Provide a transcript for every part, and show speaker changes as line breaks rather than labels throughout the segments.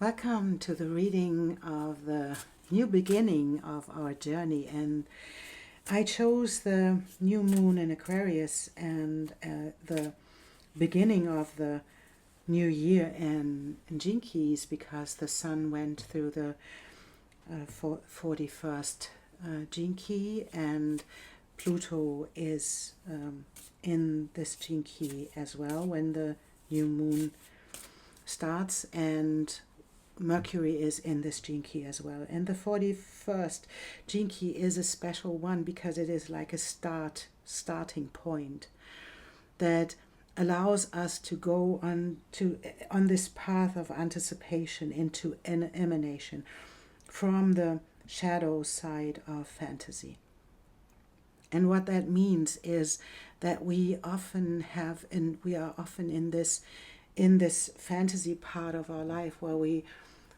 Welcome to the reading of the new beginning of our journey, and I chose the new moon in Aquarius and the beginning of the new year in Gene Keys because the sun went through the 41st Gene Key, and Pluto is in this Gene Key as well when the new moon starts, and Mercury is in this gene key as well. And the 41st gene key is a special one because it is like a starting point that allows us to go on this path of anticipation into an emanation from the shadow side of fantasy. And what that means is that we are often in this fantasy part of our life where we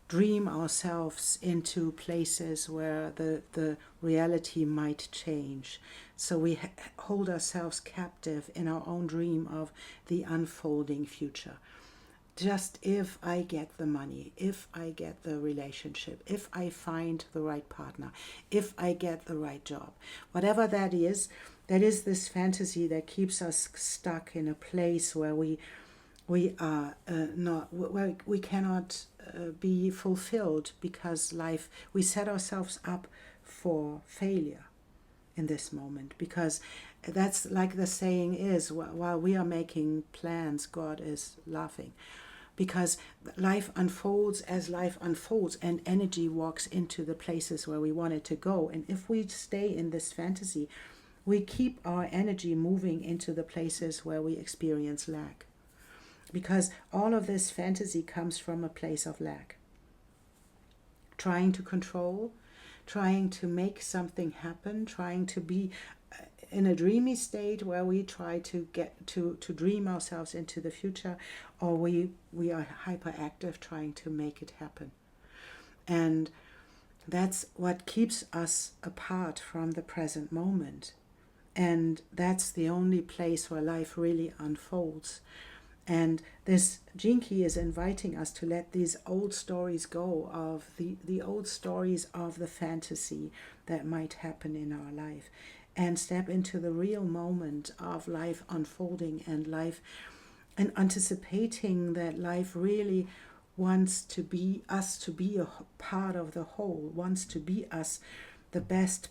dream ourselves into places where the reality might change. So we hold ourselves captive in our own dream of the unfolding future. Just if I get the money, if I get the relationship, if I find the right partner, if I get the right job, whatever that is this fantasy that keeps us stuck in a place where we are we cannot be fulfilled because we set ourselves up for failure in this moment, because that's like the saying is, while we are making plans, God is laughing, because life unfolds as life unfolds, and energy walks into the places where we want it to go. And if we stay in this fantasy, we keep our energy moving into the places where we experience lack. Because all of this fantasy comes from a place of lack. Trying to control, trying to make something happen, trying to be in a dreamy state where we try to get to dream ourselves into the future, or we are hyperactive trying to make it happen. And that's what keeps us apart from the present moment. And that's the only place where life really unfolds. And this gene key is inviting us to let these old stories go, of the old stories of the fantasy that might happen in our life, and step into the real moment of life unfolding and anticipating that life really wants to be us, to be a part of the whole, wants to be us, the best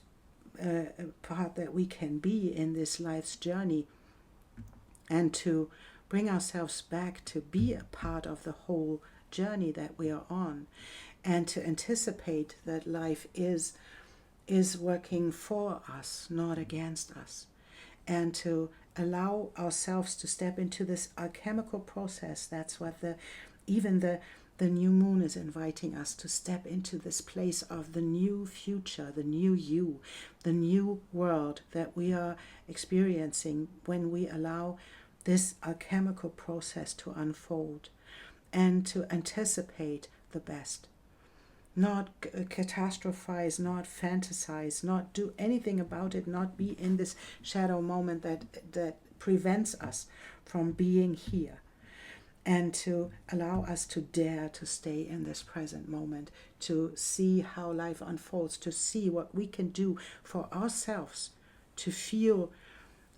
part that we can be in this life's journey, and to bring ourselves back to be a part of the whole journey that we are on, and to anticipate that life is working for us, not against us, and to allow ourselves to step into this alchemical process. That's what the new moon is inviting us to step into, this place of the new future, the new you, the new world that we are experiencing when we allow this alchemical process to unfold, and to anticipate the best. Not catastrophize, not fantasize, not do anything about it, not be in this shadow moment that prevents us from being here, and to allow us to dare to stay in this present moment, to see how life unfolds, to see what we can do for ourselves, to feel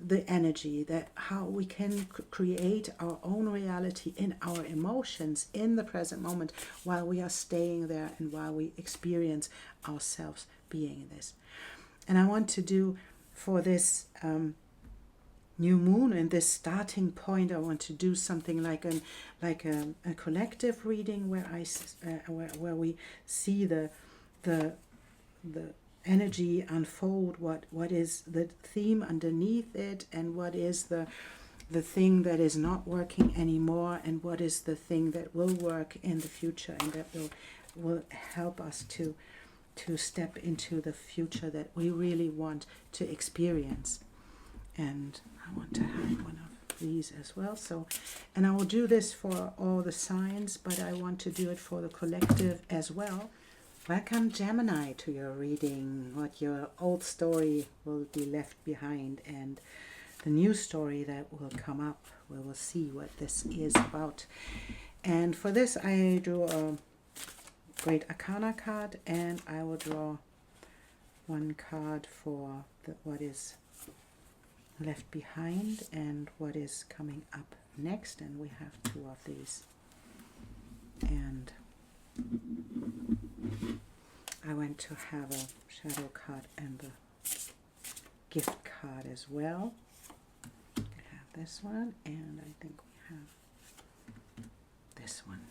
the energy, that how we can create our own reality in our emotions in the present moment while we are staying there and while we experience ourselves being in this. And I want to do for this new moon and this starting point, I want to do something like a collective reading where where we see the energy unfold, what is the theme underneath it, and what is the thing that is not working anymore, and what is the thing that will work in the future, and that will help us to step into the future that we really want to experience. And I want to have one of these as well. So, and I will do this for all the signs, but I want to do it for the collective as well. Welcome, Gemini, to your reading. What your old story will be left behind, and the new story that will come up. We will see what this is about. And for this, I drew a Great Arcana card, and I will draw one card for what is left behind and what is coming up next, and we have two of these. And I went to have a shadow card and the gift card as well. We have this one, and I think we have this one.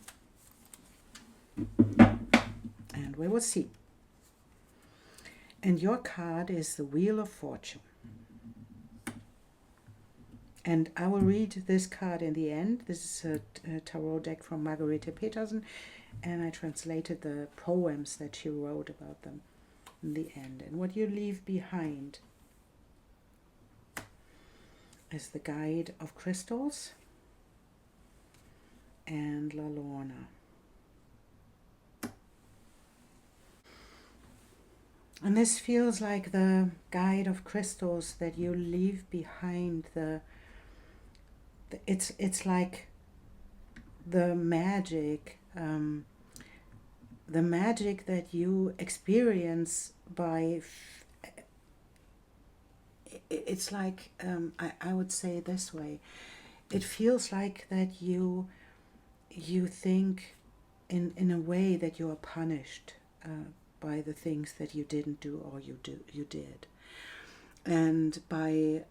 And we will see. And your card is the Wheel of Fortune. And I will read this card in the end. This is a tarot deck from Margarete Petersen, and I translated the poems that she wrote about them in the end. And what you leave behind is the Guide of Crystals and La Lorna. And this feels like the Guide of Crystals that you leave behind. It's like the magic that you experience by. It's like I would say it this way. It feels like that you think in a way that you are punished by the things that you didn't do or you did, and by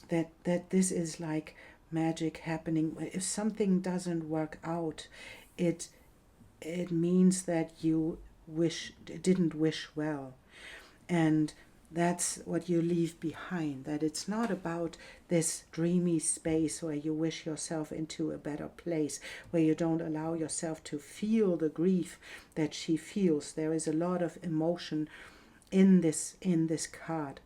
that this is like magic happening. If something doesn't work out, it means that you didn't wish well, and that's what you leave behind. That it's not about this dreamy space where you wish yourself into a better place, where you don't allow yourself to feel the grief that she feels. There is a lot of emotion in this card.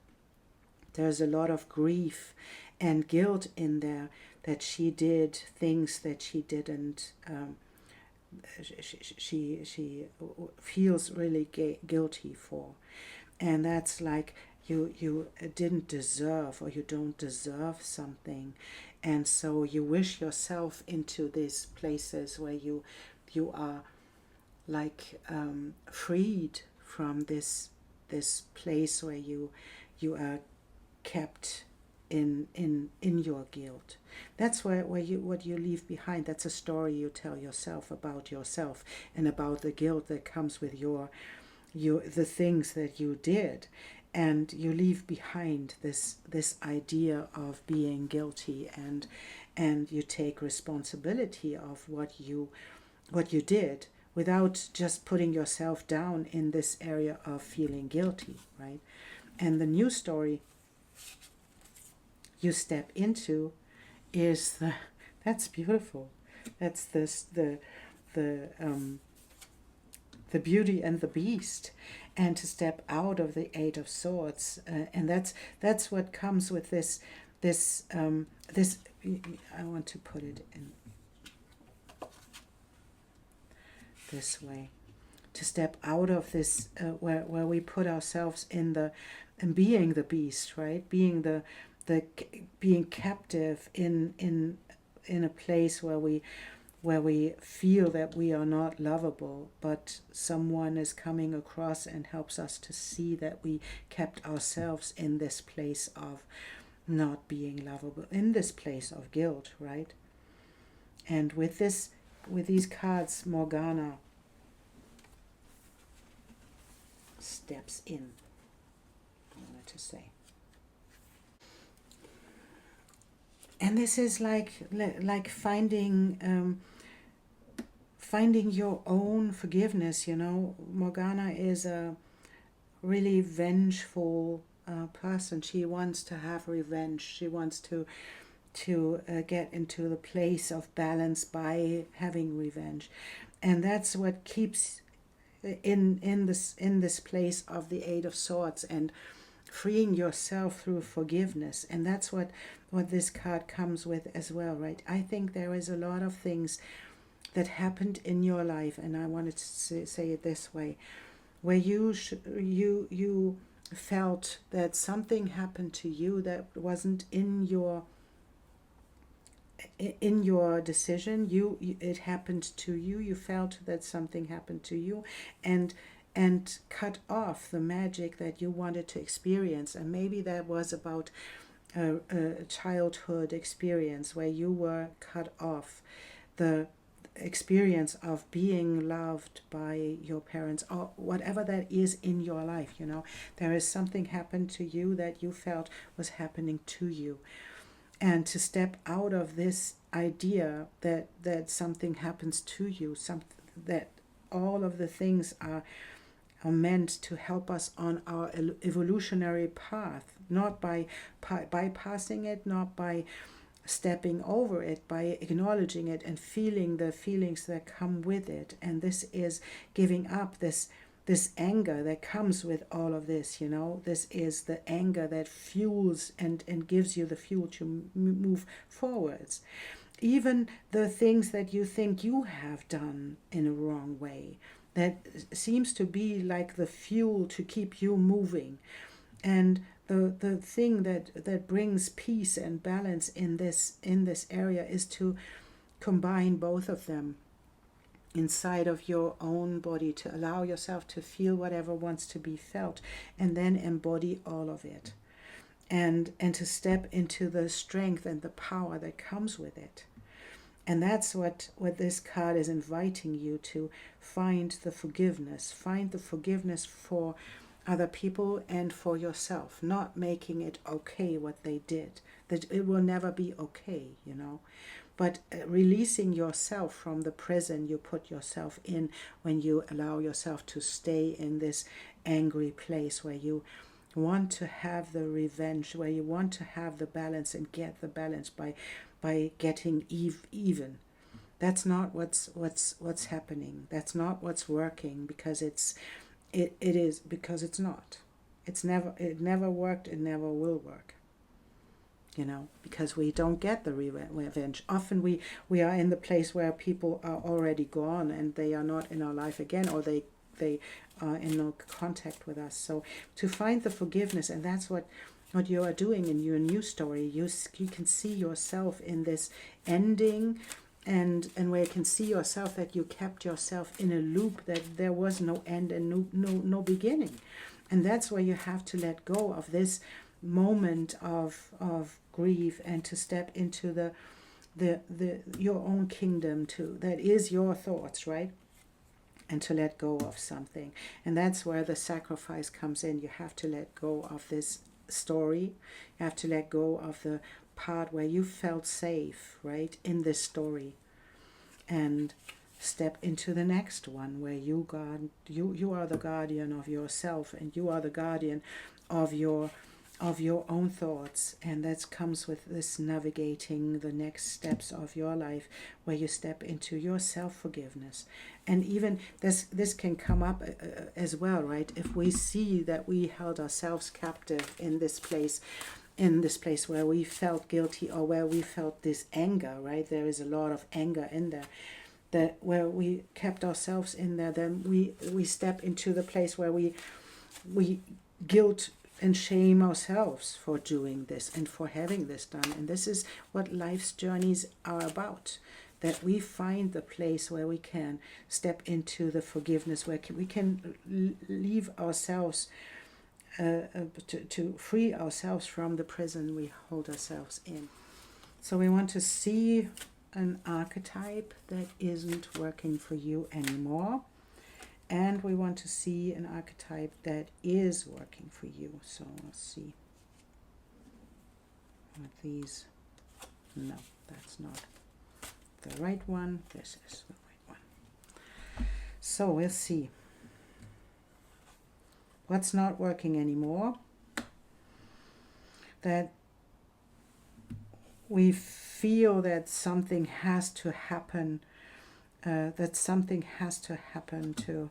There's a lot of grief and guilt in there, that she did things that she didn't. She feels really guilty for. And that's like you didn't deserve, or you don't deserve something, and so you wish yourself into these places where you are like freed from this place where you are kept in your guilt. That's what you leave behind. That's a story you tell yourself about yourself and about the guilt that comes with the things that you did, and you leave behind this idea of being guilty, and you take responsibility of what you did, without just putting yourself down in this area of feeling guilty, right? And the new story you step into is that's beautiful. That's the Beauty and the Beast, and to step out of the Eight of Swords, and that's what comes with this. I want to put it in this way, to step out of this where we put ourselves in being the beast, right? Being being captive in a place where we feel that we are not lovable, but someone is coming across and helps us to see that we kept ourselves in this place of not being lovable, in this place of guilt, right? And with these cards, Morgana steps in, I wanted to say. And this is like finding your own forgiveness. Morgana is a really vengeful person. She wants to have revenge. She wants to get into the place of balance by having revenge, and that's what keeps in this place of the Eight of Swords, and freeing yourself through forgiveness. And that's what this card comes with as well, right? I think there is a lot of things that happened in your life, and I wanted to say it this way, where you felt that something happened to you that wasn't in your in your decision, it happened to you. You felt that something happened to you, and cut off the magic that you wanted to experience. And maybe that was about a childhood experience where you were cut off the experience of being loved by your parents, or whatever that is in your life. There is something happened to you that you felt was happening to you. And to step out of this idea that something happens to you, that all of the things are meant to help us on our evolutionary path, not by bypassing it, not by stepping over it, by acknowledging it and feeling the feelings that come with it. And this is giving up this anger that comes with all of this. This is the anger that fuels and gives you the fuel to move forwards. Even the things that you think you have done in a wrong way, that seems to be like the fuel to keep you moving. And the thing that brings peace and balance in this area is to combine both of them inside of your own body, to allow yourself to feel whatever wants to be felt, and then embody all of it, and to step into the strength and the power that comes with it. And that's what this card is inviting you to find the forgiveness. Find the forgiveness for other people and for yourself, not making it okay what they did. That it will never be okay, But releasing yourself from the prison you put yourself in when you allow yourself to stay in this angry place where you want to have the revenge, where you want to have the balance and get the balance by getting even. That's not what's happening. That's not what's working, because it is because it's not. It never worked. It never will work. Because we don't get the revenge. Often we are in the place where people are already gone and they are not in our life again, or they are in no contact with us. So to find the forgiveness, and that's what you are doing in your new story. You can see yourself in this ending, and where you can see yourself that you kept yourself in a loop, that there was no end and no beginning. And that's where you have to let go of this moment of grief, and to step into the your own kingdom that is your thoughts, right? And to let go of something. And that's where the sacrifice comes in. You have to let go of this story. You have to let go of the part where you felt safe, right, in this story, and step into the next one where you are the guardian of yourself, and you are the guardian of your own thoughts. And that comes with this navigating the next steps of your life, where you step into your self-forgiveness. And even this can come up as well, right? If we see that we held ourselves captive in this place where we felt guilty, or where we felt this anger, right? There is a lot of anger in there, that where we kept ourselves in there, then we step into the place where we guilt and shame ourselves for doing this and for having this done. And this is what life's journeys are about, that we find the place where we can step into the forgiveness, where we can leave ourselves, to free ourselves from the prison we hold ourselves in. So we want to see an archetype that isn't working for you anymore. And we want to see an archetype that is working for you. So let's see. Are these? No, that's not the right one. This is the right one. So we'll see. What's not working anymore? That we feel that something has to happen. That something has to happen to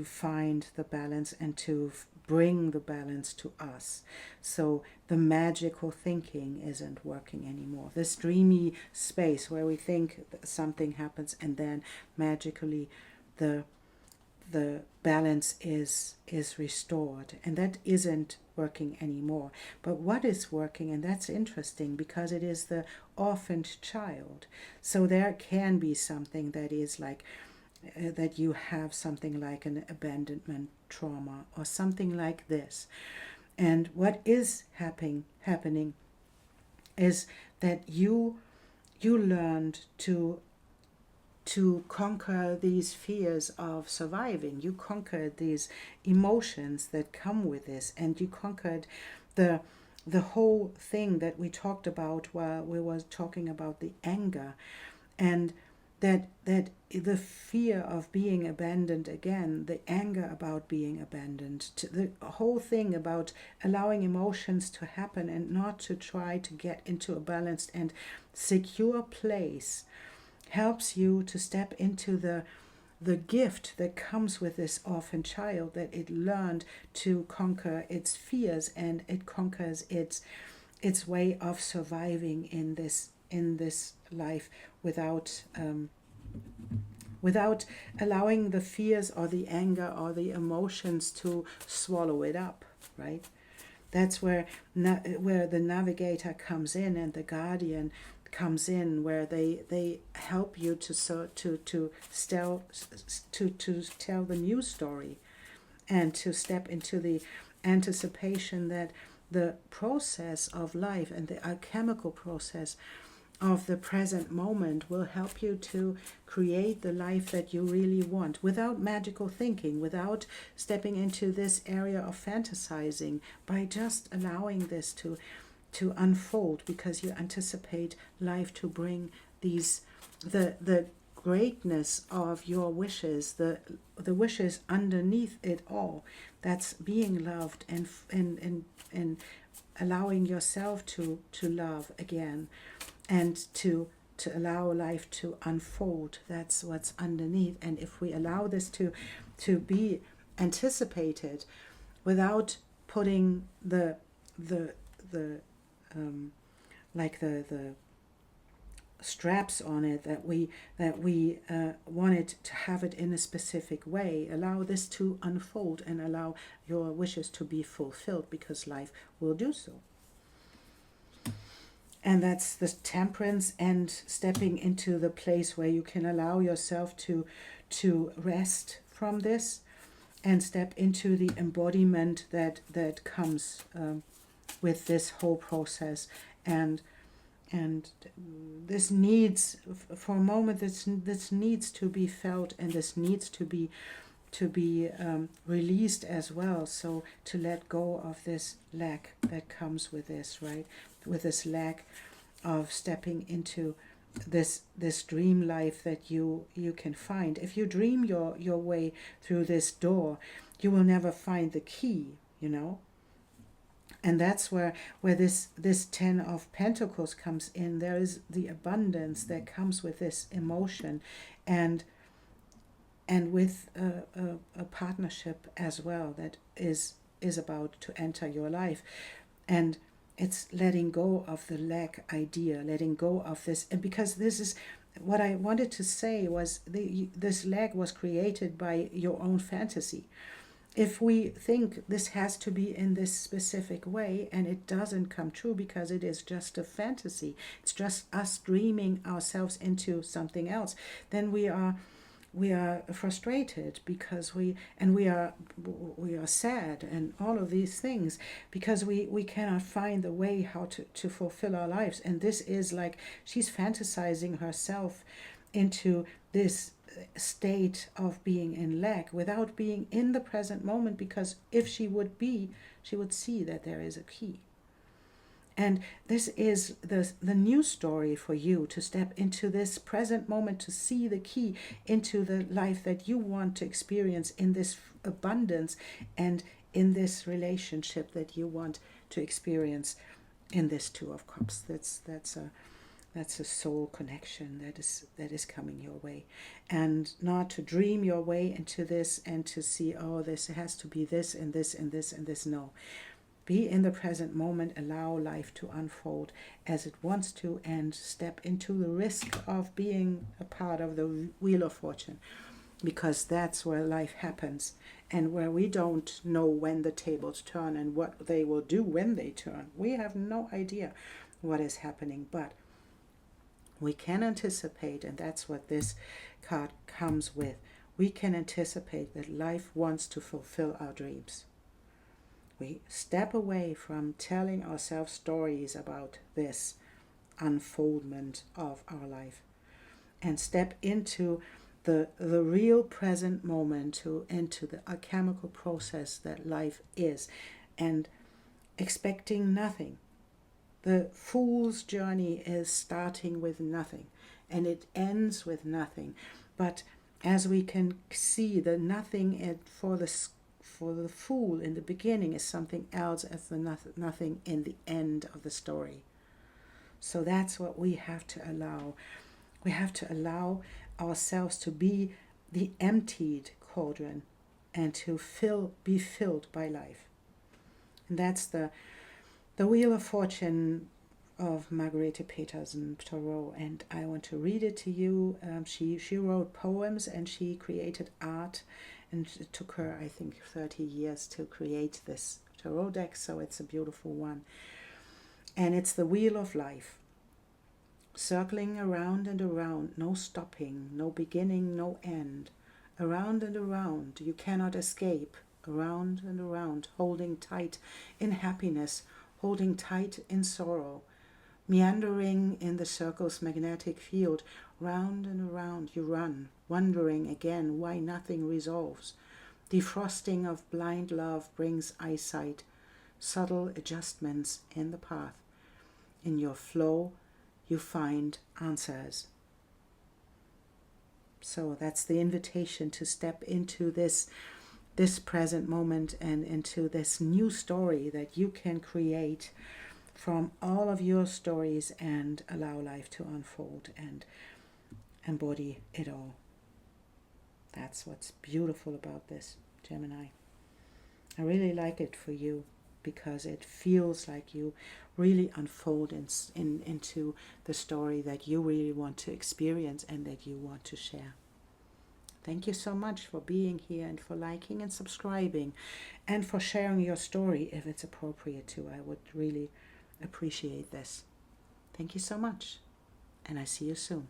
find the balance and to bring the balance to us. So the magical thinking isn't working anymore. This dreamy space where we think something happens and then magically the balance is restored, and that isn't working anymore. But what is working, and that's interesting because it is the orphaned child. So there can be something that is like, that you have something like an abandonment trauma or something like this. And what is happening is that you learned to conquer these fears of surviving. You conquered these emotions that come with this, and you conquered the whole thing that we talked about while we were talking about the anger, and that the fear of being abandoned again, the anger about being abandoned, the whole thing about allowing emotions to happen and not to try to get into a balanced and secure place, helps you to step into the gift that comes with this orphan child, that it learned to conquer its fears, and it conquers its way of surviving in this life without allowing the fears or the anger or the emotions to swallow it up, right? That's where the navigator comes in, and the guardian comes in, where they help you to tell the new story, and to step into the anticipation that the process of life and the alchemical process of the present moment will help you to create the life that you really want, without magical thinking, without stepping into this area of fantasizing, by just allowing this to unfold, because you anticipate life to bring the greatness of your wishes, the wishes underneath it all. That's being loved and allowing yourself to love again, and to allow life to unfold. That's what's underneath. And if we allow this to be anticipated without putting the straps on it, that we wanted to have it in a specific way, allow this to unfold and allow your wishes to be fulfilled, because life will do so. And that's the temperance, and stepping into the place where you can allow yourself to rest from this, and step into the embodiment that comes with this whole process. And this needs, for a moment, this needs to be felt, and this needs to be released as well. So to let go of this lack that comes with this, right? With this lack of stepping into this dream life that you can find. If you dream your way through this door, you will never find the key, you know. And that's where this 10 of Pentacles comes in. There is the abundance that comes with this emotion, and with a partnership as well that is about to enter your life. And it's letting go of the lack idea, letting go of this. And because this is what I wanted to say, was this lack was created by your own fantasy. If we think this has to be in this specific way, and it doesn't come true because it is just a fantasy, it's just us dreaming ourselves into something else, then we are frustrated, because we are sad, and all of these things, because we cannot find the way how to fulfill our lives. And this is like, she's fantasizing herself into this state of being in lack without being in the present moment, because if she would see that there is a key. And this is the new story for you, to step into this present moment, to see the key into the life that you want to experience in this abundance, and in this relationship that you want to experience in this Two of Cups. That's a soul connection that is coming your way. And not to dream your way into this and to see, oh, this has to be this and this and this and this. No. Be in the present moment, allow life to unfold as it wants to, and step into the risk of being a part of the Wheel of Fortune, because that's where life happens. and where we don't know when the tables turn and what they will do when they turn. We have no idea what is happening, but we can anticipate, and that's what this card comes with. We can anticipate that life wants to fulfill our dreams. We step away from telling ourselves stories about this unfoldment of our life and step into the real present moment, into the alchemical process that life is, and expecting nothing. The fool's journey is starting with nothing and it ends with nothing. But as we can see, the nothing for the fool in the beginning is something else as the nothing in the end of the story. So that's what we have to allow. We have to allow ourselves to be the emptied cauldron and to be filled by life. And that's the Wheel of Fortune of Margarete Peterson Tarot, and I want to read it to you. She wrote poems and she created art, and it took her, I think, 30 years to create this tarot deck, so it's a beautiful one. And it's the Wheel of Life, circling around and around, no stopping, no beginning, no end. Around and around, you cannot escape. Around and around, holding tight in happiness, holding tight in sorrow. Meandering in the circle's magnetic field, round and around you run, wondering again why nothing resolves. Defrosting of blind love brings eyesight, subtle adjustments in the path. In your flow, you find answers. So that's the invitation to step into this present moment and into this new story that you can create from all of your stories and allow life to unfold and embody it all. That's what's beautiful about this, Gemini. I really like it for you because it feels like you really unfold into the story that you really want to experience and that you want to share. Thank you so much for being here and for liking and subscribing and for sharing your story if it's appropriate to. I would really appreciate this. Thank you so much, and I see you soon.